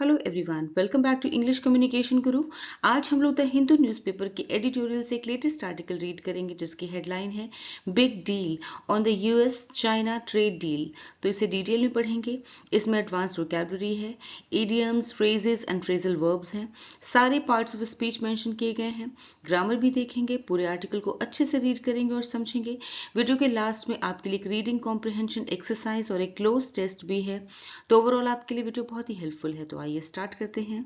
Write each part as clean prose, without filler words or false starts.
Hello everyone, welcome back to English communication guru. आज हम लोग द हिंदू न्यूज़पेपर के एडिटोरियल से एक लेटेस्ट आर्टिकल रीड करेंगे जिसकी हेडलाइन है big deal on the US China trade deal. तो इसे डिटेल में पढ़ेंगे। इसमें एडवांस वोकैबुलरी है, idioms, phrases and phrasal verbs हैं, सारे पार्ट्स ऑफ स्पीच मेंशन किए गए हैं, ग्रामर भी देखेंगे। पूरे आर्टिकल को अच्छे से रीड करेंगे और समझेंगे। वीडियो के लास्ट में आपके लिए एक रीडिंग कॉम्प्रिहेंशन एक्सरसाइज और एक क्लोज टेस्ट भी है। तो ओवरऑल आपके लिए वीडियो बहुत ही हेल्पफुल है। तो आइए स्टार्ट करते हैं।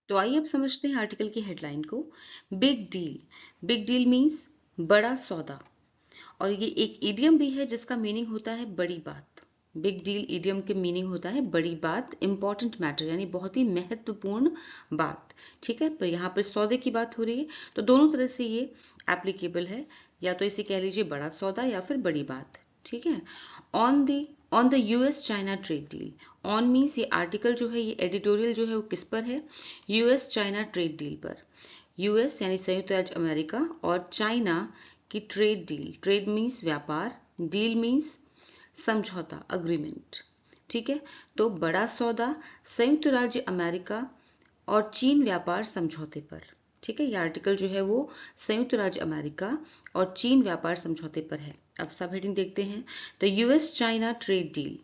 तो आइए अब समझते हैं आर्टिकल की हेडलाइन को। Big deal. Big deal means बड़ा सौदा, और ये एक इडियम भी है जिसका मीनिंग होता है बड़ी बात। बिग डील इडियम के मीनिंग होता है बड़ी बात, इंपॉर्टेंट मैटर, यानी बहुत ही महत्वपूर्ण बात। ठीक है, पर यहाँ पर सौदे की बात हो रही है तो दोनों तरह से ये एप्लीकेबल है। या तो इसे कह लीजिए बड़ा सौदा या फिर बड़ी बात। ठीक है। On the US China trade deal. On means ये आर्टिकल जो है, ये एडिटोरियल जो है वो किस पर है? यूएस चाइना ट्रेड डील पर। यूएस यानी संयुक्त राज्य अमेरिका और चाइना की ट्रेड डील। ट्रेड मीन्स व्यापार, डील मीन्स समझौता, अग्रीमेंट। ठीक है, तो बड़ा सौदा संयुक्त राज्य अमेरिका और चीन व्यापार समझौते पर। ठीक है, ये आर्टिकल जो है वो संयुक्त राज्य अमेरिका और चीन व्यापार समझौते पर है। अब सब हेडिंग देखते हैं। The US China trade deal.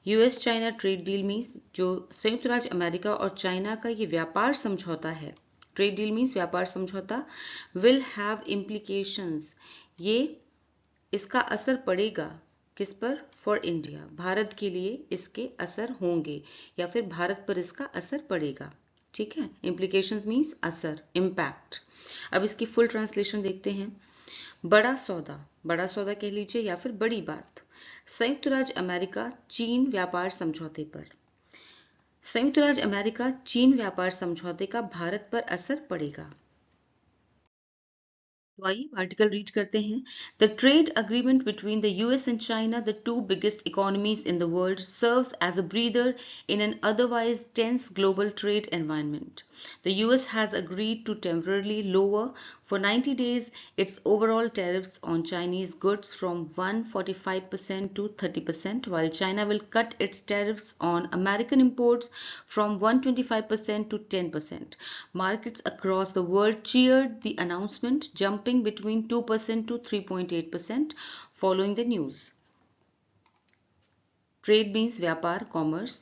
US China trade deal means जो संयुक्त राज्य अमेरिका और चाइना का ये व्यापार समझौता है, ट्रेड डील मीन्स व्यापार समझौता, विल हैव इम्प्लीकेशंस, ये इसका असर पड़ेगा किस पर? फॉर इंडिया, भारत के लिए इसके असर होंगे या फिर भारत पर इसका असर पड़ेगा। ठीक है, इम्प्लीकेशंस मीन्स असर, इम्पैक्ट। अब इसकी फुल ट्रांसलेशन देखते हैं। बड़ा सौदा, बड़ा सौदा कह लीजिए या फिर बड़ी बात। संयुक्त राज्य अमेरिका चीन व्यापार समझौते पर। संयुक्त राज्य अमेरिका चीन व्यापार समझौते का भारत पर असर पड़ेगा। तो आइए आर्टिकल रीड करते हैं। The trade agreement between the US and China, the two biggest economies in the world, serves as a breather in an otherwise tense global trade environment. The US has agreed to temporarily lower for 90 days its overall tariffs on Chinese goods from 145% to 30%, while China will cut its tariffs on American imports from 125% to 10%. Markets across the world cheered the announcement, jumping between 2% to 3.8% following the news. Trade means व्यापार, commerce,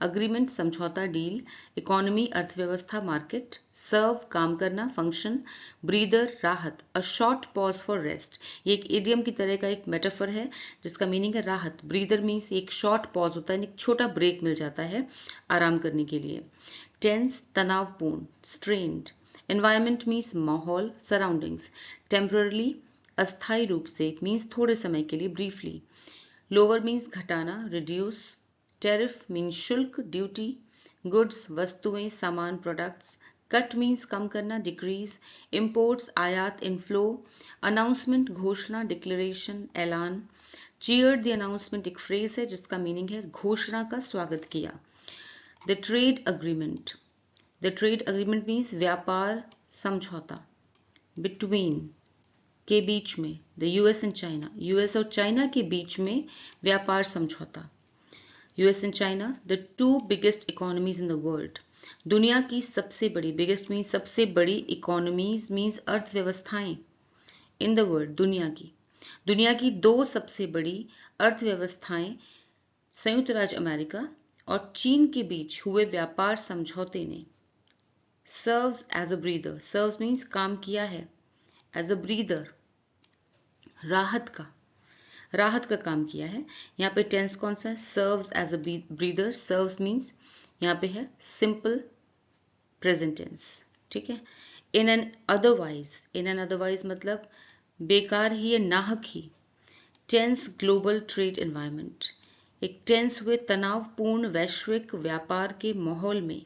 agreement समझौता, deal, economy अर्थव्यवस्था, market, सर्व काम करना, function, breather राहत, a short pause for rest. ये एक idiom की तरह का एक मेटाफर है जिसका मीनिंग है राहत। ब्रीदर मीन्स एक शॉर्ट पॉज होता है, एक छोटा ब्रेक मिल जाता है आराम करने के लिए। टेंस तनावपूर्ण, स्ट्रेन्ड। एनवायरमेंट मीन्स माहौल, सराउंडिंग्स। टेम्पररली अस्थायी रूप से मीन्स थोड़े समय के लिए, ब्रीफली। लोअर मीन्स घटाना, रिड्यूस। टेरिफ मीन्स शुल्क, ड्यूटी। गुड्स वस्तुएं, सामान, प्रोडक्ट्स। कट मीन्स कम करना, डिक्रीज। इंपोर्ट्स आयात, इनफ्लो। अनाउंसमेंट घोषणा, डिक्लेरेशन, ऐलान। चीयर्ड द अनाउंसमेंट एक फ्रेज है जिसका मीनिंग है घोषणा का स्वागत किया। The trade agreement. The trade agreement means व्यापार समझौता, बिटवीन के बीच में, the US and China, US और चाइना के बीच में व्यापार समझौता। US and China the two biggest economies in the world, दुनिया की सबसे बड़ी, बिगेस्ट मीन्स सबसे बड़ी, इकोनॉमीज मीन्स अर्थव्यवस्थाएं, इन द वर्ल्ड दुनिया की दो सबसे बड़ी अर्थव्यवस्थाएं संयुक्त राज्य अमेरिका और चीन के बीच हुए व्यापार समझौते ने serves as a breather, serves means काम किया है, एज अ ब्रीदर राहत का काम किया है। यहाँ पे टेंस कौन सा है? Serves as a breather. Serves means यहाँ पे है सिंपल प्रेजेंट टेंस। ठीक है। इन एन अदरवाइज मतलब बेकार ही या नाहक ही। टेंस ग्लोबल ट्रेड एनवायरनमेंट, एक टेंस हुए तनावपूर्ण वैश्विक व्यापार के माहौल में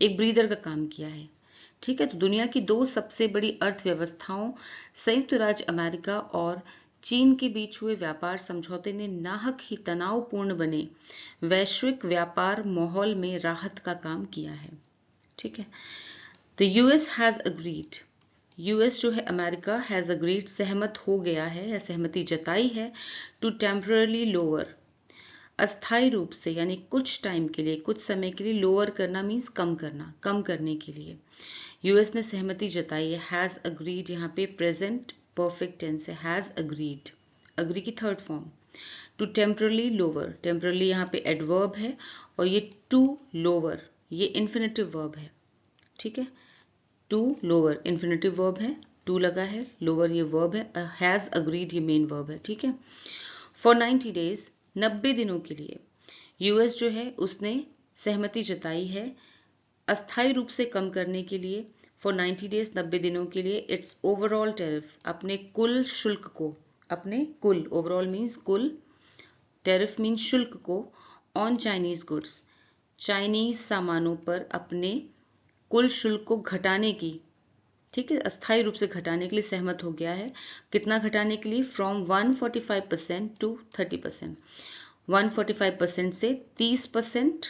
एक ब्रीदर का काम किया है। ठीक है, तो दुनिया की दो सबसे बड़ी अर्थव्यवस्थाओं संयुक्त राज्य अमेरिका और चीन के बीच हुए व्यापार समझौते ने नाहक ही तनावपूर्ण बने वैश्विक व्यापार माहौल में राहत का काम किया है। ठीक है। The US has agreed, US जो है अमेरिका, हैज अग्रीड सहमत हो गया है या सहमति जताई है, टू टेम्पररली लोअर, अस्थायी रूप से यानी कुछ टाइम के लिए, कुछ समय के लिए, लोअर करना मीन्स कम करना, कम करने के लिए यूएस ने सहमति जताई है। हैज अग्रीड यहाँ पे प्रेजेंट परफेक्ट टेंस है, हैज अग्रीड, अग्री की third form. To temporarily lower, temporarily यहाँ पे एडवर्ब है और ये टू लोअर ये इन्फिनेटिव वर्ब है, ठीक है। टू लोअर इन्फिनेटिव वर्ब है, टू लगा है, लोअर ये वर्ब है, हैज अग्रीड ये मेन वर्ब है, ठीक है। फॉर 90 डेज, 90 दिनों के लिए यूएस जो है उसने सहमति जताई है अस्थायी रूप से कम करने के लिए। फॉर 90 डेज, 90 दिनों के लिए, इट्स ओवरऑल टैरिफ, अपने कुल शुल्क को, अपने कुल, ओवरऑल मीन्स कुल, टैरिफ मीन्स शुल्क को, ऑन चाइनीज गुड्स, चाइनीज सामानों पर अपने कुल शुल्क को घटाने की, ठीक है, अस्थायी रूप से घटाने के लिए सहमत हो गया है। कितना घटाने के लिए? फ्रॉम 145% टू 30%, 145% से 30%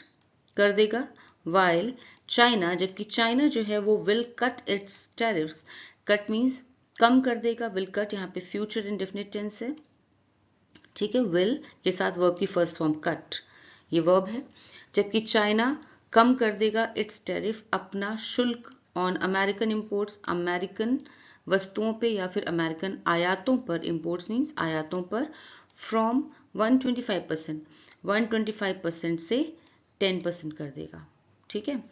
कर देगा। वाइल चाइना, जबकि चाइना जो है वो will cut its tariffs, cut means कम कर देगा, विल कट यहाँ पे फ्यूचर इंडेफिनिट टेंस है, ठीक है, विल के साथ वर्ब की फर्स्ट फॉर्म कट, ये वर्ब है। जबकि चाइना कम कर देगा इट्स टैरिफ, अपना शुल्क, ऑन अमेरिकन इंपोर्ट्स, अमेरिकन वस्तुओं पे या फिर अमेरिकन आयातों पर, इंपोर्ट्स मीन्स आयातों पर, फ्रॉम 125%, 125% से 10% कर देगा, ठीक है।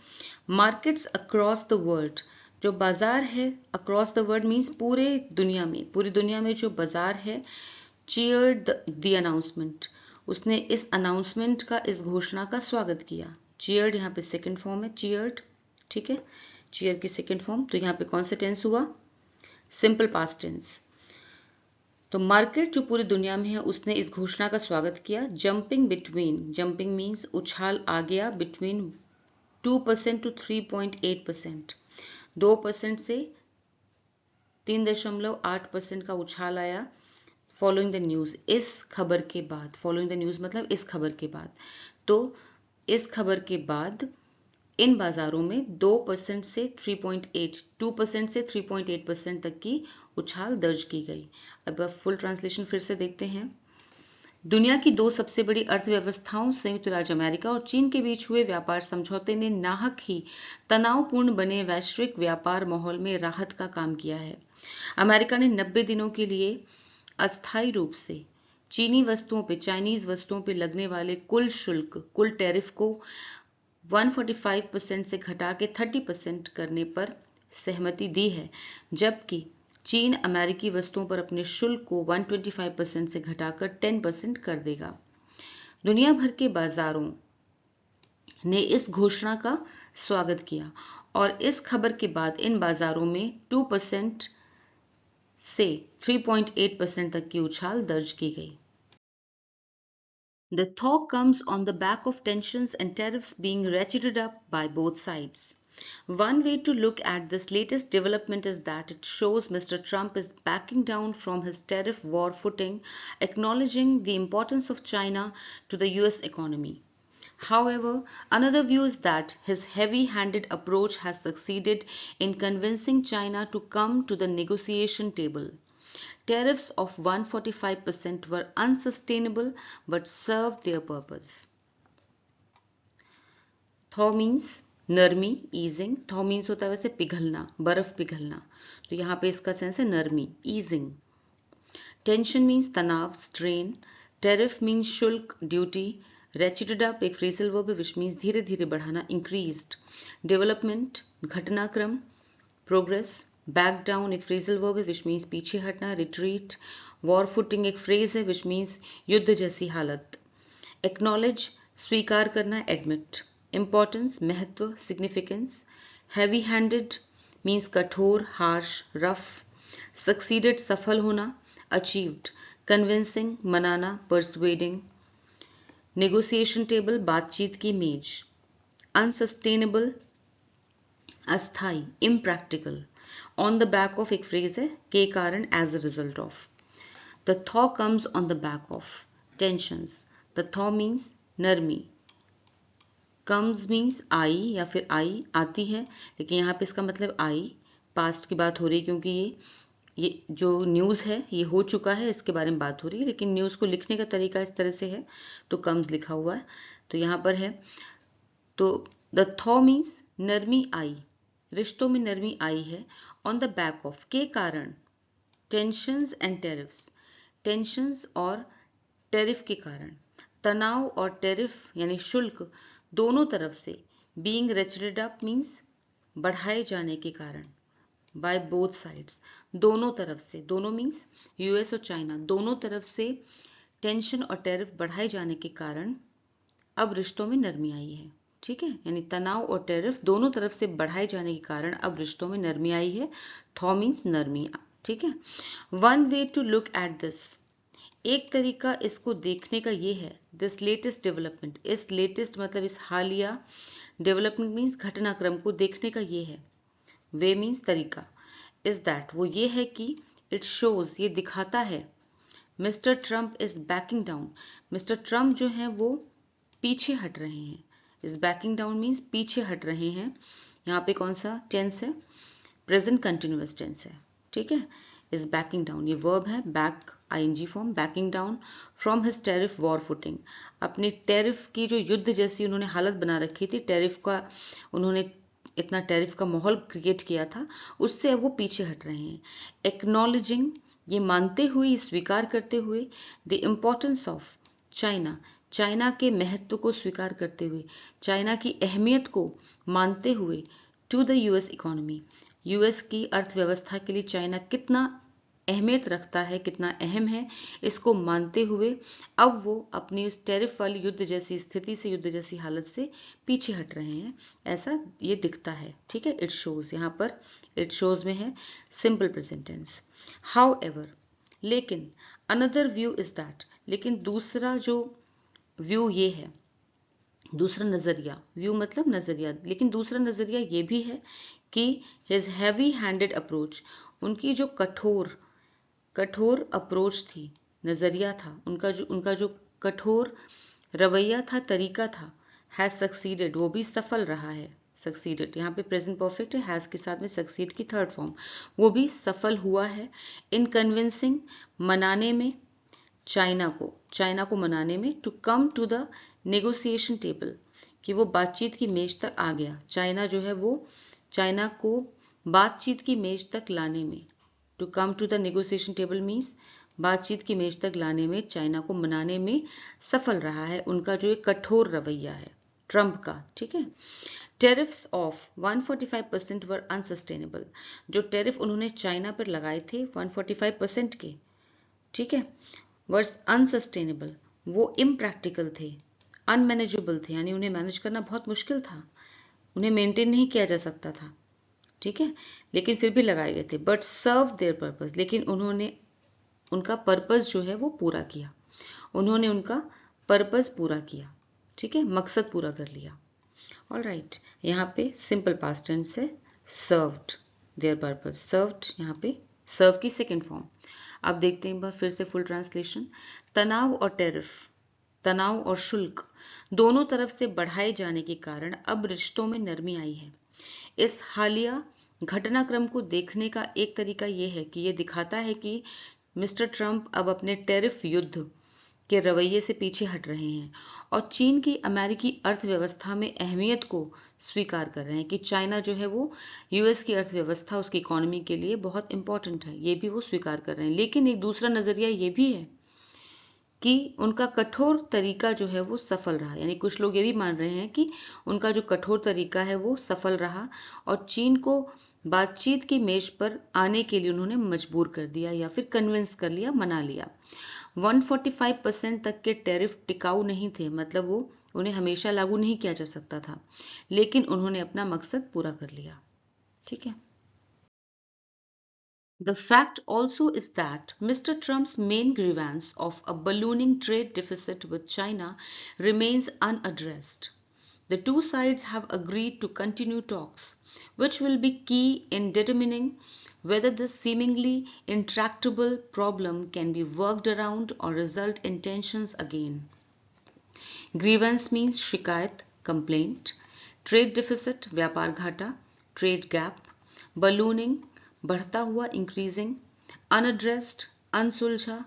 मार्केट्स अक्रॉस द वर्ल्ड, जो बाजार है, अक्रॉस द वर्ल्ड मीन्स पूरे दुनिया में, पूरी दुनिया में जो बाजार है, चीयर्ड द अनाउंसमेंट, उसने इस अनाउंसमेंट का, इस घोषणा का स्वागत किया। चीयर्ड यहाँ पे सेकंड फॉर्म है, चीयर्ड, ठीक है, चीयर की सेकंड फॉर्म, तो यहाँ पे कौन सा टेंस हुआ? Simple past tense. तो मार्केट जो पूरी दुनिया में है उसने इस घोषणा का स्वागत किया। जंपिंग बिटवीन, जंपिंग मीन्स उछाल आ गया, बिटवीन 2% टू 3.8%, 2% से 3.8% का उछाल आया। फॉलोइंग द न्यूज, इस खबर के बाद, फॉलोइंग द न्यूज मतलब इस खबर के बाद, तो इस खबर के बाद इन बाजारों में 2% से 3.8, 2% से 3.8% तक की उछाल दर्ज की गई। अब फुल ट्रांसलेशन फिर से देखते हैं। दुनिया की दो सबसे बड़ी अर्थव्यवस्थाओं संयुक्त राज्य अमेरिका और चीन के बीच हुए व्यापार समझौते ने नाहक ही तनावपूर्ण बने वैश्विक व्यापार माहौल में राहत का काम किया है। अमेरिका ने 90 दिनों के लिए अस्थायी रूप से चीनी वस्तुओं पे, चाइनीज वस्तुओं पे लगने वाले कुल शुल्क, कुल टैरिफ को 145% से घटा के 30% करने पर सहमति दी है, जबकि चीन अमेरिकी वस्तुओं पर अपने शुल्क को 125% से घटाकर 10% कर देगा। दुनिया भर के बाजारों ने इस घोषणा का स्वागत किया और इस खबर के बाद इन बाजारों में 2% से 3.8% तक की उछाल दर्ज की गई। The thaw comes on the back of tensions and tariffs being ratcheted up by both sides. One way to look at this latest development is that it shows Mr. Trump is backing down from his tariff war footing, acknowledging the importance of China to the US economy. However, another view is that his heavy-handed approach has succeeded in convincing China to come to the negotiation table. Tariffs of 145% were unsustainable but served their purpose. Thaw means नरमी, easing. Thaw means होता है वैसे पिघलना, बर्फ पिघलना, तो यहाँ पे इसका सेंस है नरमी, easing. Tension means तनाव, strain. Tariff means शुल्क, duty. Ratcheted up एक phrasal verb है which means धीरे धीरे बढ़ाना, increased. Development घटनाक्रम, progress. बैक डाउन एक फ्रेजल वर्ब है विच मीन्स पीछे हटना, रिट्रीट. वॉर फुटिंग एक फ्रेज है विच मीन्स युद्ध जैसी हालत. एक्नॉलेज स्वीकार करना, एडमिट. इंपॉर्टेंस महत्व, सिग्निफिकेंस. हैवी हैंडेड मीन्स कठोर, हार्श, रफ. सक्सीडेड सफल होना, अचीव्ड. कन्विंसिंग मनाना, परसुएडिंग. नेगोशिएशन टेबल बातचीत की मेज. अनसस्टेनेबल अस्थाई, impractical. On the back of एक फ्रेज है, के कारण, as a result of. The thaw comes on the back of tensions. The thaw means नरमी, कम्स मीन्स आई या फिर आई आती है, लेकिन यहाँ पे इसका मतलब आई, पास्ट की बात हो रही है क्योंकि ये ये जो न्यूज़ है ये हो चुका है, इसके बारे में बात हो रही है, लेकिन न्यूज़ को लिखने का तरीका इस तरह से है, तो कम्स लिखा हुआ है, तो यहाँ पर है। तो द थॉ मीन्स नरमी आई, रिश्तों में नरमी आई है। ऑन द बैक ऑफ, के कारण, टेंशंस एंड टेरिफ्स, टेंशंस और टेरिफ के कारण, तनाव और टेरिफ यानी शुल्क दोनों तरफ से, बीइंग रेचेटेड अप मीन्स बढ़ाए जाने के कारण, बाय बोथ साइड्स, दोनों तरफ से, दोनों मीन्स यूएस और चाइना, दोनों तरफ से टेंशन और टेरिफ बढ़ाए जाने के कारण अब रिश्तों में नरमी आई है। ठीक है, यानी तनाव और टेरिफ दोनों तरफ से बढ़ाए जाने के कारण अब रिश्तों में नरमी आई है। थॉ मीन्स नरमी। ठीक है, one way to look at this, एक तरीका इसको देखने का ये है, दिस लेटेस्ट डेवलपमेंट, इस लेटेस्ट मतलब इस हालिया, डेवलपमेंट मीन्स घटनाक्रम को देखने का ये है, वे मीन्स तरीका, इज दैट वो ये है कि इट शोज, ये दिखाता है, mister Trump is backing down, mister Trump जो है वो पीछे हट रहे हैं। इज बैकिंग डाउन मीन्स पीछे हट रहे हैं। यहाँ पे कौन सा टेंस है, प्रेजेंट कंटिन्यूअस टेंस है। ठीक है, इज बैकिंग डाउन, ये वर्ब है, back ING form, backing down from his tariff war footing, अपनी टेरिफ की जो युद्ध जैसी उन्होंने हालत बना रखी थी, टेरिफ का उन्होंने इतना टेरिफ का माहौल क्रिएट किया था, उससे अब वो पीछे हट रहे हैं। एक्नॉलेजिंग, ये मानते हुए, स्वीकार करते हुए, the importance of China, China के महत्व को स्वीकार करते हुए, चाइना की अहमियत को मानते हुए, to the US economy, US की अर्थव्यवस्था के लिए चाइना कितना अहमियत रखता है, कितना अहम है, इसको मानते हुए अब वो अपनी उस टेरिफ वाली युद्ध जैसी स्थिति से, युद्ध जैसी हालत से पीछे हट रहे हैं, ऐसा ये दिखता है। ठीक है, इट शोज, यहाँ पर इट शोज में है simple present tense. However, लेकिन, अनदर व्यू इज दैट, लेकिन दूसरा जो व्यू ये है, दूसरा नजरिया, व्यू मतलब नजरिया, लेकिन दूसरा नजरिया ये भी है कि हिज हैवी हैंडेड अप्रोच, उनकी जो कठोर अप्रोच थी, नजरिया था, उनका जो कठोर रवैया था, तरीका था, हैज सक्सीडेड, वो भी सफल रहा है। सक्सीडेड यहाँ पे प्रेजेंट परफेक्ट है, हैज के साथ में सक्सीड की थर्ड फॉर्म, वो भी सफल हुआ है। इन कन्विंसिंग, मनाने में, चाइना को मनाने में, to come to the negotiation table, कि वो बातचीत की मेज तक आ गया। चाइना जो है वो चाइना को बातचीत की मेज तक लाने में, to come to the negotiation table means बातचीत की मेज तक लाने में, चाइना को मनाने में सफल रहा है, उनका जो एक कठोर रवैया है ट्रंप का। ठीक है, टेरिफ्स ऑफ 145% वर अनसस्टेनेबल, जो टेरिफ उन्होंने चाइना पर लगाए थे 145% के, ठीक है, वर्स अनसस्टेनेबल, वो इम्प्रैक्टिकल थे, अनमैनेजेबल थे, यानी उन्हें मैनेज करना बहुत मुश्किल था, उन्हें मेंटेन नहीं किया जा सकता था। ठीक है, लेकिन फिर भी लगाए गए थे, बट सर्व देयर पर्पस, लेकिन उन्होंने उनका पर्पस जो है वो पूरा किया, उन्होंने उनका पर्पस पूरा किया। ठीक है, मकसद पूरा कर लिया। ऑल राइट, यहाँ पे सिंपल पास्ट टेंस है, सर्व्ड देयर पर्पस, सर्व्ड यहाँ पे सर्व की सेकेंड फॉर्म। अब देखते हैं एक बार फिर से फुल ट्रांसलेशन। तनाव और टेरिफ, तनाव और शुल्क दोनों तरफ से बढ़ाए जाने के कारण अब रिश्तों में नरमी आई है। इस हालिया घटनाक्रम को देखने का एक तरीका यह है कि यह दिखाता है कि मिस्टर ट्रंप अब अपने टेरिफ युद्ध के रवैये से पीछे हट रहे हैं और चीन की अमेरिकी अर्थव्यवस्था में अहमियत को स्वीकार कर रहे हैं, कि चाइना जो है वो यूएस की अर्थव्यवस्था, उसकी इकोनॉमी के लिए बहुत इंपॉर्टेंट है, ये भी वो स्वीकार कर रहे हैं। लेकिन एक दूसरा नजरिया ये भी है कि उनका कठोर तरीका जो है वो सफल रहा, यानी कुछ लोग ये भी मान रहे हैं कि उनका जो कठोर तरीका है वो सफल रहा और चीन को बातचीत की मेज पर आने के लिए उन्होंने मजबूर कर दिया या फिर कन्विंस कर लिया, मना लिया। 145% तक के टैरिफ टिकाऊ नहीं थे, मतलब वो उन्हें हमेशा लागू नहीं किया जा सकता था, लेकिन उन्होंने अपना मकसद पूरा कर लिया। ठीक है, The fact also is that Mr. Trump's main grievance of a ballooning trade deficit with China remains unaddressed. The two sides have agreed to continue talks, which will be key in determining whether this seemingly intractable problem can be worked around or result in tensions again. Grievance means shikayat, complaint. Trade deficit, व्यापार घाटा, trade gap. Ballooning, बढ़ता हुआ, increasing. Unaddressed, अनसुलझा,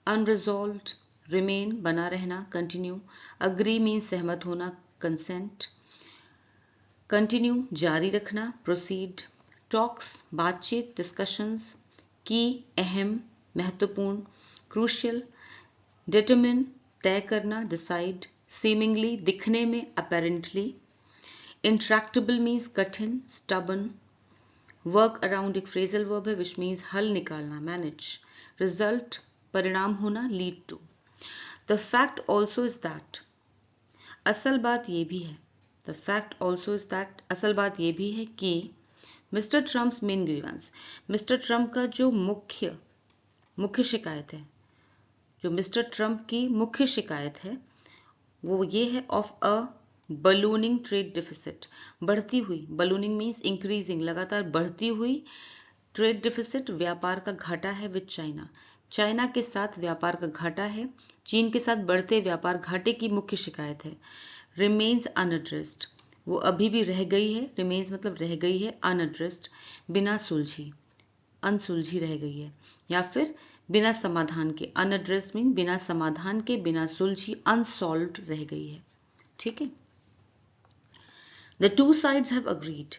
unresolved, remain बना रहना, continue, agree means सहमत होना, consent, continue जारी रखना, प्रोसीड, टॉक्स बातचीत, डिस्कशंस, की अहम महत्वपूर्ण, क्रूशियल, डिटरमिन तय करना, डिसाइड, सीमिंगली दिखने में, अपेरेंटली, इंट्रैक्टेबल मीन्स कठिन, स्टबन, वर्क अराउंड एक फ्रेजल वर्ब है विच मीन्स हल निकालना, मैनेज, रिजल्ट परिणाम होना, lead to. The fact also is that, असल बात ये भी है, the fact also is that, असल बात ये भी है कि mister Trump's main grievance, mister Trump का जो मुख्य शिकायत है, जो मिस्टर ट्रम्प की मुख्य शिकायत है वो ये है of a ballooning trade deficit, बढ़ती हुई, बलूनिंग मीन्स इंक्रीजिंग, लगातार बढ़ती हुई ट्रेड डिफिसिट, व्यापार का घाटा है विद चाइना, चाइना के साथ व्यापार का घाटा है, चीन के साथ बढ़ते व्यापार घाटे की मुख्य शिकायत है। रिमेन्स अनएड्रेस्ड, वो अभी भी रह गई है, रिमेन्स मतलब रह गई है, अनएड्रेस्ड बिना सुलझी, अनसुलझी रह गई है, या फिर बिना समाधान के, अनएड्रेस्ड मीन बिना समाधान के, बिना सुलझी, अनसॉल्व्ड रह गई है। ठीक है। The two sides have agreed,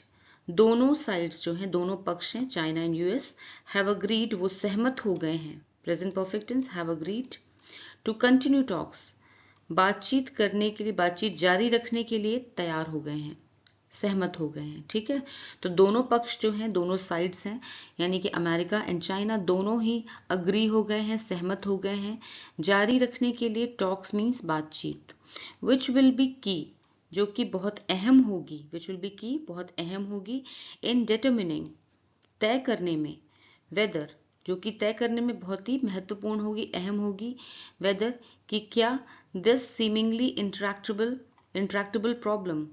दोनों साइड्स जो हैं, दोनों पक्ष हैं, China and US, have agreed वो सहमत हो गए हैं, present perfect tense, have agreed to continue talks, बातचीत करने के लिए, बातचीत जारी रखने के लिए तैयार हो गए हैं, सहमत हो गए हैं। ठीक है। तो दोनों पक्ष जो हैं, दोनों साइड्स हैं, यानी कि अमेरिका एंड चाइना दोनों ही अग्री हो गए हैं, सहमत हो गए हैं जारी रखने के लिए, टॉक्स मीन्स बातचीत, विच विल बी की जो कि बहुत अहम होगी, विच विल बी की बहुत अहम होगी, इन डिटरमिनिंग तय करने में, वेदर जो कि तय करने में बहुत ही महत्वपूर्ण होगी, अहम होगी, वेदर कि क्या दिस सीमिंगली इंट्रैक्टेबल प्रॉब्लम,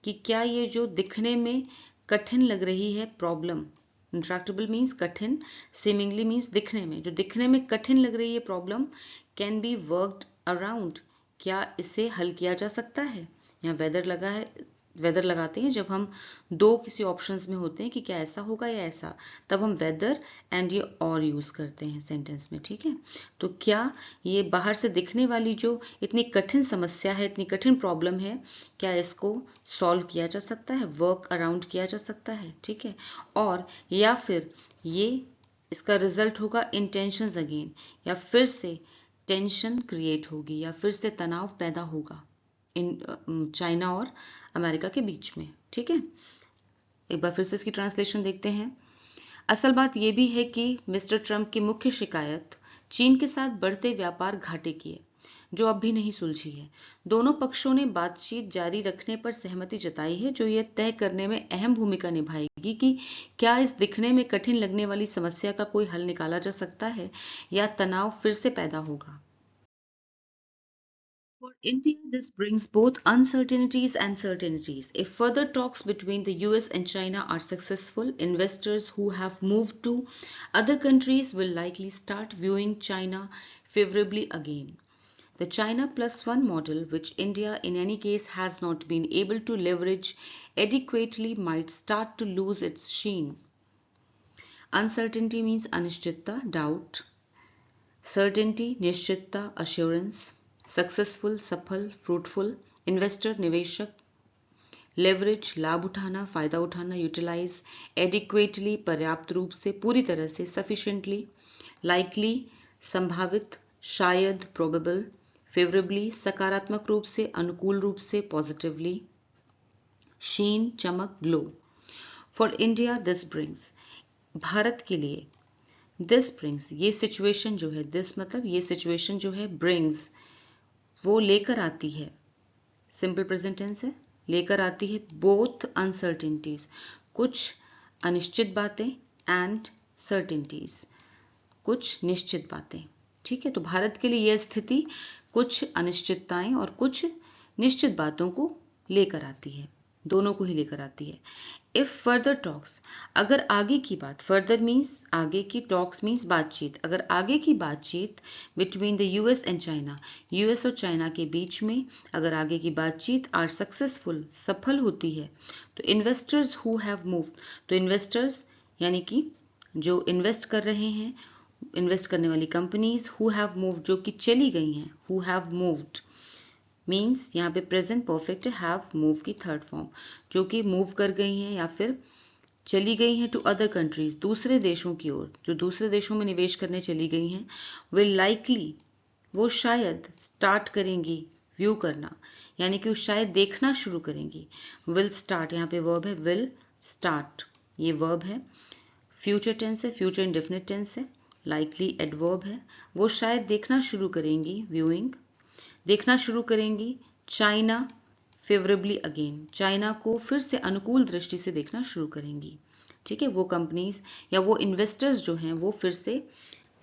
कि क्या ये जो दिखने में कठिन लग रही है प्रॉब्लम, इंट्रैक्टेबल मीन्स कठिन, सीमिंगली मीन्स दिखने में, जो दिखने में कठिन लग रही है problem, can be worked around, क्या इसे हल किया जा सकता है। यहाँ वेदर लगा है, वेदर लगाते हैं जब हम दो किसी ऑप्शंस में होते हैं कि क्या ऐसा होगा या ऐसा, तब हम वेदर एंड ये और यूज करते हैं सेंटेंस में। ठीक है। तो क्या ये बाहर से दिखने वाली जो इतनी कठिन समस्या है, इतनी कठिन प्रॉब्लम है, क्या इसको सॉल्व किया जा सकता है, वर्क अराउंड किया जा सकता है। ठीक है। और या फिर ये इसका रिजल्ट होगा इन टेंशंस अगेन, या फिर से टेंशन क्रिएट होगी, या फिर से तनाव पैदा होगा इन चाइना और अमेरिका के बीच में। ठीक है। एक बार फिर से इसकी ट्रांसलेशन देखते हैं। असल बात यह भी है कि मिस्टर ट्रम्प की मुख्य शिकायत चीन के साथ बढ़ते व्यापार घाटे की है, जो अब भी नहीं सुलझी है। दोनों पक्षों ने बातचीत जारी रखने पर सहमति जताई है, जो यह तय करने में अहम भूमिका निभाएगी कि क्या इस दिखने में कठिन लगने वाली समस्या का कोई हल निकाला जा सकता है या तनाव फिर से पैदा होगा। For India, this brings both uncertainties and certainties. If further talks between the US and China are successful, investors who have moved to other countries will likely start viewing China favorably again. The China plus one model, which India in any case has not been able to leverage adequately, might start to lose its sheen. Uncertainty means अनिश्चितता, doubt. Certainty, निश्चितता, assurance. Successful, सफल, fruitful, investor, निवेशक, leverage, लाभ उठाना, फायदा उठाना, utilise, adequately, पर्याप्त रूप से, पूरी तरह से, सफिशिएंटली, लाइकली, संभावित, शायद, प्रोबेबल, फेवरेबली, सकारात्मक रूप से, अनुकूल रूप से, पॉजिटिवली, शीन, चमक, glow. For India this brings, Bharat के लिए दिस ब्रिंग्स, ये सिचुएशन जो है, दिस मतलब ये सिचुएशन जो है, ब्रिंग्स वो लेकर आती है, सिंपल प्रेजेंट टेंस है, लेकर आती है बोथ अनसर्टेनिटीज, कुछ अनिश्चित बातें, एंड सर्टेनिटीज, कुछ निश्चित बातें। ठीक है। तो भारत के लिए यह स्थिति कुछ अनिश्चितताएं और कुछ निश्चित बातों को लेकर आती है, दोनों को ही लेकर आती है। इफ फर्दर टॉक्स, अगर आगे की बात, फर्दर मीन्स आगे की, टॉक्स मीन्स बातचीत, अगर आगे की बातचीत between the US and China, US और चाइना के बीच में अगर आगे की बातचीत आर सक्सेसफुल, सफल होती है, तो इन्वेस्टर्स हु हैव मूव्ड, तो इन्वेस्टर्स यानी कि जो इन्वेस्ट कर रहे हैं इन्वेस्ट करने वाली कंपनीज, हु हैव मूव्ड जो कि चली गई हैं, हु हैव मूव्ड मीन्स यहाँ पे प्रेजेंट परफेक्ट है, हैव मूव की थर्ड फॉर्म, जो कि मूव कर गई हैं या फिर चली गई हैं टू अदर कंट्रीज, दूसरे देशों की ओर, जो दूसरे देशों में निवेश करने चली गई हैं, विल लाइकली वो शायद स्टार्ट करेंगी व्यू करना, यानी कि वो शायद देखना शुरू करेंगी। विल स्टार्ट यहाँ पे वर्ब है, विल स्टार्ट ये वर्ब है, फ्यूचर टेंस है, फ्यूचर इंडेफिनिट टेंस है, लाइकली एडवर्ब है, वो शायद देखना शुरू करेंगी, व्यूइंग देखना शुरू करेंगी, चाइना फेवरेबली अगेन चाइना को फिर से अनुकूल दृष्टि से देखना शुरू करेंगी। ठीक है, वो कंपनीज या वो इन्वेस्टर्स जो हैं वो फिर से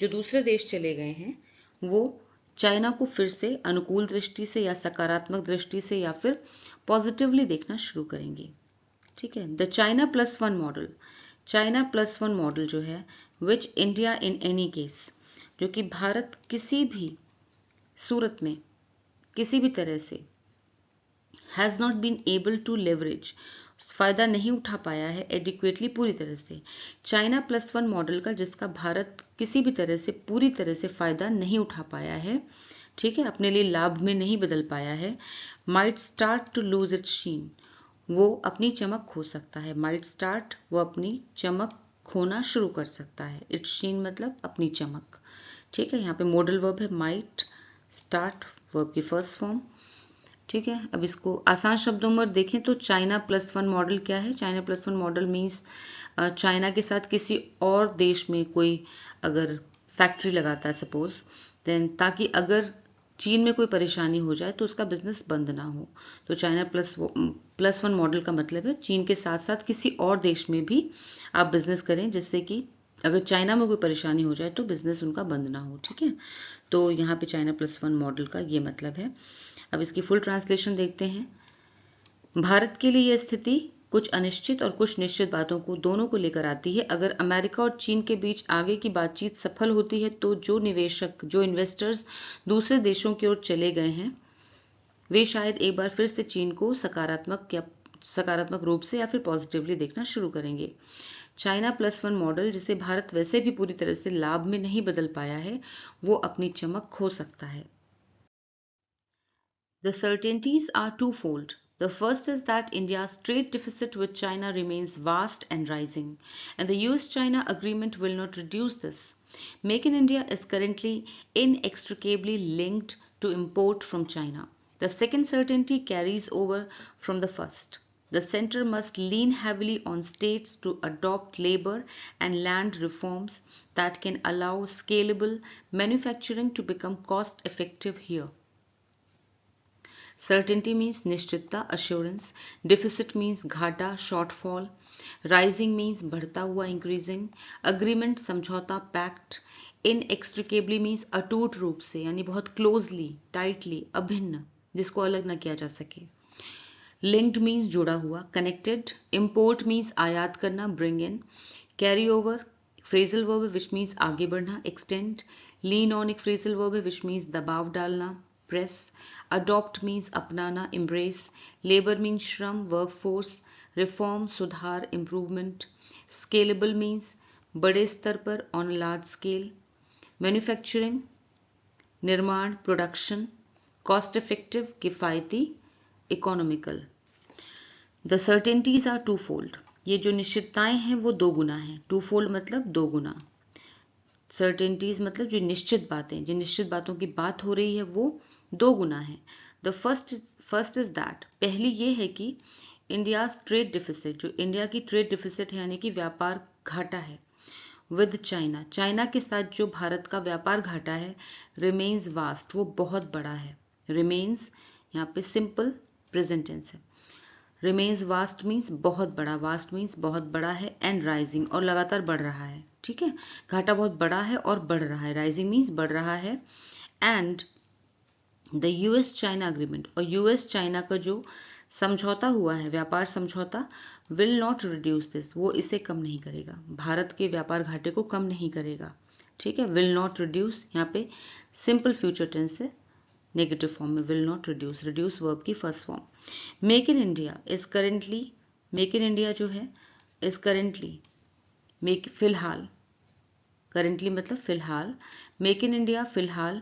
जो दूसरे देश चले गए हैं वो चाइना को फिर से अनुकूल दृष्टि से या सकारात्मक दृष्टि से या फिर पॉजिटिवली देखना शुरू करेंगी। ठीक है, the China plus one model, China plus one model जो है which India in any case, जो कि भारत किसी भी सूरत में किसी भी तरह से has not been able to leverage फायदा नहीं उठा पाया है एडिक्वेटली पूरी तरह से, चाइना प्लस वन मॉडल का जिसका भारत किसी भी तरह से पूरी तरह से फायदा नहीं उठा पाया है, ठीक है, अपने लिए लाभ में नहीं बदल पाया है, might start to lose its sheen वो अपनी चमक खो सकता है, माइट स्टार्ट वो अपनी चमक खोना शुरू कर सकता है, इट्स शीन मतलब अपनी चमक। ठीक है, यहाँ पे मॉडल वर्ब है माइट, स्टार्ट वर्ब की फर्स्ट फॉर्म। ठीक है, अब इसको आसान शब्दों में देखें तो चाइना प्लस वन मॉडल क्या है, China plus one model means China के साथ किसी और देश में कोई अगर फैक्ट्री लगाता है सपोज, देन ताकि अगर चीन में कोई परेशानी हो जाए तो उसका बिजनेस बंद ना हो, तो चाइना प्लस वन मॉडल का मतलब है चीन के साथ साथ किसी और देश में भी आप बिजनेस करें जिससे कि अगर चाइना में कोई परेशानी हो जाए तो बिजनेस उनका बंद ना हो। ठीक है, तो यहाँ पे चाइना प्लस वन मॉडल का ये मतलब है। अब इसकी फुल ट्रांसलेशन देखते हैं। भारत के लिए यह स्थिति कुछ अनिश्चित और कुछ निश्चित बातों को दोनों को लेकर आती है। अगर अमेरिका और चीन के बीच आगे की बातचीत सफल होती है तो जो निवेशक जो इन्वेस्टर्स दूसरे देशों की ओर चले गए हैं वे शायद एक बार फिर से चीन को सकारात्मक रूप से या फिर पॉजिटिवली देखना शुरू करेंगे। चाइना प्लस वन मॉडल जिसे भारत वैसे भी पूरी तरह से लाभ में नहीं बदल पाया है वो अपनी चमक खो सकता है। The certainties are twofold. The first is that India's trade deficit with China remains vast and rising, and the US-China agreement will not reduce this. Make in India is currently inextricably linked to import from China. The second certainty carries over from the first. The center must lean heavily on states to adopt labor and land reforms that can allow scalable manufacturing to become cost-effective here. Certainty means निश्चितता, assurance. Deficit means घाटा, shortfall. Rising means बढ़ता हुआ, increasing. Agreement समझौता, pact. Inextricably means अटूट रूप से यानी बहुत closely, tightly, अभिन्न जिसको अलग न किया जा सके. Linked means जुड़ा हुआ, connected. Import means आयात करना, bring in. Carry over phrasal verb which means आगे बढ़ना, extend. Lean on एक phrasal verb which means दबाव डालना, press. Adopt means अपनाना, embrace. Labor means श्रम, workforce. Reform सुधार, improvement. Scalable means बड़े स्तर पर, on a large scale. Manufacturing निर्माण, production. Cost effective किफायती, economical. The certainties are twofold. ये जो निश्चितताएं हैं वो दो गुना हैं. Twofold मतलब दो गुना. Certainties मतलब जो निश्चित बातें, जिन निश्चित बातों की बात हो रही है वो दो गुना है. द फर्स्ट इज दैट पहली ये है कि इंडियाज ट्रेड डिफिसिट जो इंडिया की ट्रेड डिफिसिट है यानी कि व्यापार घाटा है विद चाइना चाइना के साथ जो भारत का व्यापार घाटा है रिमेन्स वास्ट वो बहुत बड़ा है. रिमेन्स यहाँ पे सिंपल प्रेजेंट टेंस है. रिमेन्स वास्ट मीन्स बहुत बड़ा, वास्ट मीन्स बहुत बड़ा है एंड राइजिंग और लगातार बढ़ रहा है. ठीक है, घाटा बहुत बड़ा है और बढ़ रहा है. राइजिंग मीन्स बढ़ रहा है. And the US China agreement और यूएस चाइना का जो समझौता हुआ है व्यापार समझौता विल नॉट रिड्यूस दिस वो इसे कम नहीं करेगा, भारत के व्यापार घाटे को कम नहीं करेगा. ठीक है, विल नॉट रिड्यूस यहाँ पे सिंपल फ्यूचर टेंस है नेगेटिव फॉर्म में, will not reduce, reduce verb की first form. Make in India is currently, make in India जो है इज करेंटली मेक फिलहाल करंटली मतलब फिलहाल, मेक इन इंडिया फिलहाल,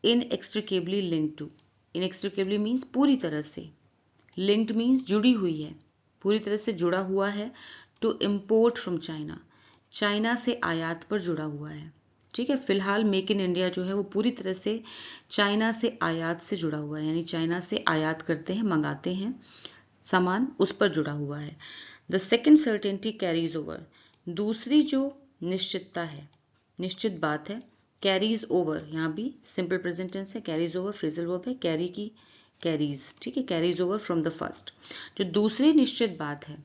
inextricably linked to, inextricably means पूरी तरह से, लिंक्ड मीन्स जुड़ी हुई है, पूरी तरह से जुड़ा हुआ है, to import from China, China से आयात पर जुड़ा हुआ है। ठीक है, फिलहाल मेक इन इंडिया जो है वो पूरी तरह से चाइना से आयात से जुड़ा हुआ है, यानी चाइना से आयात करते हैं, मंगाते हैं सामान, उस पर जुड़ा हुआ है। The second certainty carries over, दूसरी जो निश्चितता है, निश्चित बात है, कैरीज ओवर, यहाँ भी सिंपल प्रेजेंट टेंस है, कैरीज ओवर फ्रेजल वर्ब है, कैरी की कैरीज, ठीक है, carries over from the first. जो दूसरी निश्चित बात है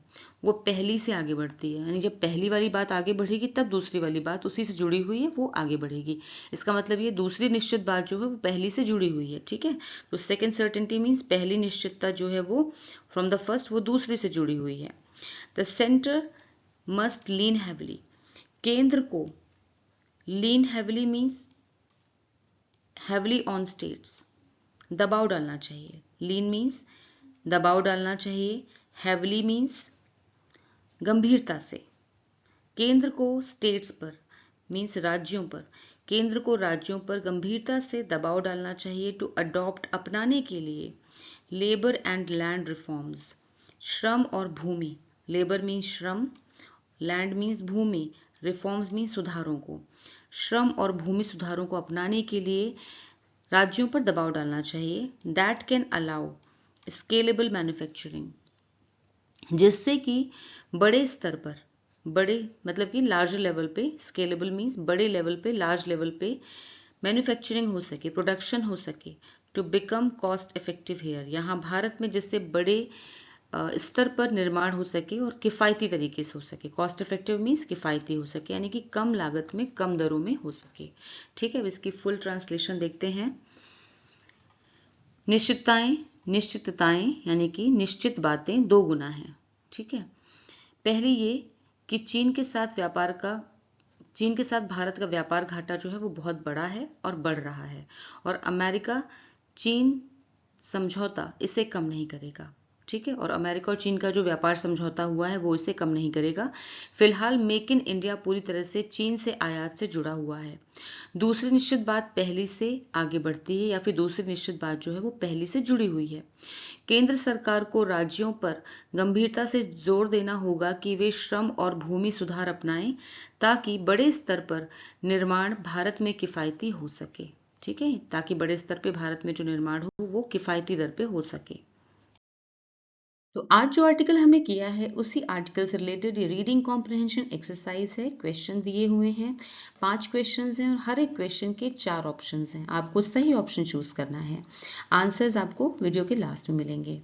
वो पहली से आगे बढ़ती है, यानी जब पहली वाली बात आगे बढ़ेगी तब दूसरी वाली बात उसी से जुड़ी हुई है वो आगे बढ़ेगी। इसका मतलब ये दूसरी निश्चित बात जो है वो पहली से जुड़ी हुई है। ठीक है, तो सेकेंड सर्टेनिटी मीन्स पहली निश्चितता जो है वो फ्रॉम द फर्स्ट वो दूसरी से जुड़ी हुई है। The centre must lean heavily, केंद्र को, lean heavily means heavily on states, दबाव डालना चाहिए, लीन मीन्स दबाव डालना चाहिए, हैविली मीन्स गंभीरता से, केंद्र को स्टेट्स पर मीन्स राज्यों पर, केंद्र को राज्यों पर गंभीरता से दबाव डालना चाहिए, टू अडॉप्ट अपनाने के लिए, लेबर एंड लैंड रिफॉर्म्स, श्रम और भूमि, लेबर मीन्स श्रम, लैंड मीन्स भूमि, रिफॉर्म्स मीन्स सुधारों को, श्रम और भूमि सुधारों को अपनाने के लिए राज्यों पर दबाव डालना चाहिए, that can allow scalable manufacturing, जिससे कि बड़े स्तर पर, बड़े मतलब कि लार्जर लेवल पे, स्केलेबल मीन्स बड़े लेवल पे, लार्ज लेवल पे मैन्युफैक्चरिंग हो सके, प्रोडक्शन हो सके, to become cost effective here, यहाँ भारत में जिससे बड़े स्तर पर निर्माण हो सके और किफ़ायती तरीके से हो सके, कॉस्ट इफेक्टिव मीन्स किफ़ायती हो सके, यानी कि कम लागत में कम दरों में हो सके। ठीक है, अब इसकी फुल ट्रांसलेशन देखते हैं। निश्चितताएं, निश्चितताएं यानी कि निश्चित बातें दो गुना हैं। ठीक है, पहली ये कि चीन के साथ भारत का व्यापार घाटा जो है वो बहुत बड़ा है और बढ़ रहा है, और अमेरिका चीन समझौता इसे कम नहीं करेगा। ठीक है, और अमेरिका और चीन का जो व्यापार समझौता हुआ है वो इसे कम नहीं करेगा। फिलहाल मेक इन इंडिया पूरी तरह से चीन से आयात से जुड़ा हुआ है। दूसरी निश्चित बात पहली से आगे बढ़ती है, या फिर दूसरी निश्चित बात जो है वो पहली से जुड़ी हुई है। केंद्र सरकार को राज्यों पर गंभीरता से जोर देना होगा कि वे श्रम और भूमि सुधार अपनाएं, ताकि बड़े स्तर पर निर्माण भारत में किफ़ायती हो सके। ठीक है, ताकि बड़े स्तर पे भारत में जो निर्माण हो वो किफ़ायती दर पे हो सके। तो आज जो आर्टिकल हमने किया है उसी आर्टिकल से रिलेटेड ये रीडिंग कॉम्प्रिहेंशन एक्सरसाइज है। क्वेश्चन दिए हुए हैं, 5 क्वेश्चंस हैं और हर एक क्वेश्चन के 4 ऑप्शंस हैं। आपको सही ऑप्शन चूज करना है। आंसर्स आपको वीडियो के लास्ट में मिलेंगे।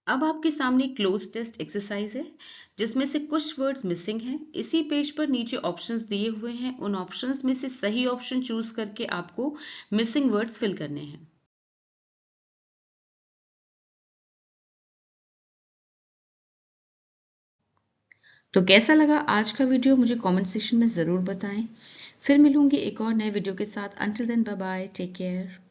अब आपके सामने क्लोज टेस्ट एक्सरसाइज है जिसमें से कुछ वर्ड्स मिसिंग हैं। इसी पेज पर नीचे ऑप्शंस दिए हुए हैं, उन ऑप्शंस में से सही ऑप्शन चूज करके आपको मिसिंग वर्ड्स फिल करने हैं। तो कैसा लगा आज का वीडियो मुझे कमेंट सेक्शन में ज़रूर बताएं। फिर मिलूंगी एक और नए वीडियो के साथ। Until then bye bye, take care.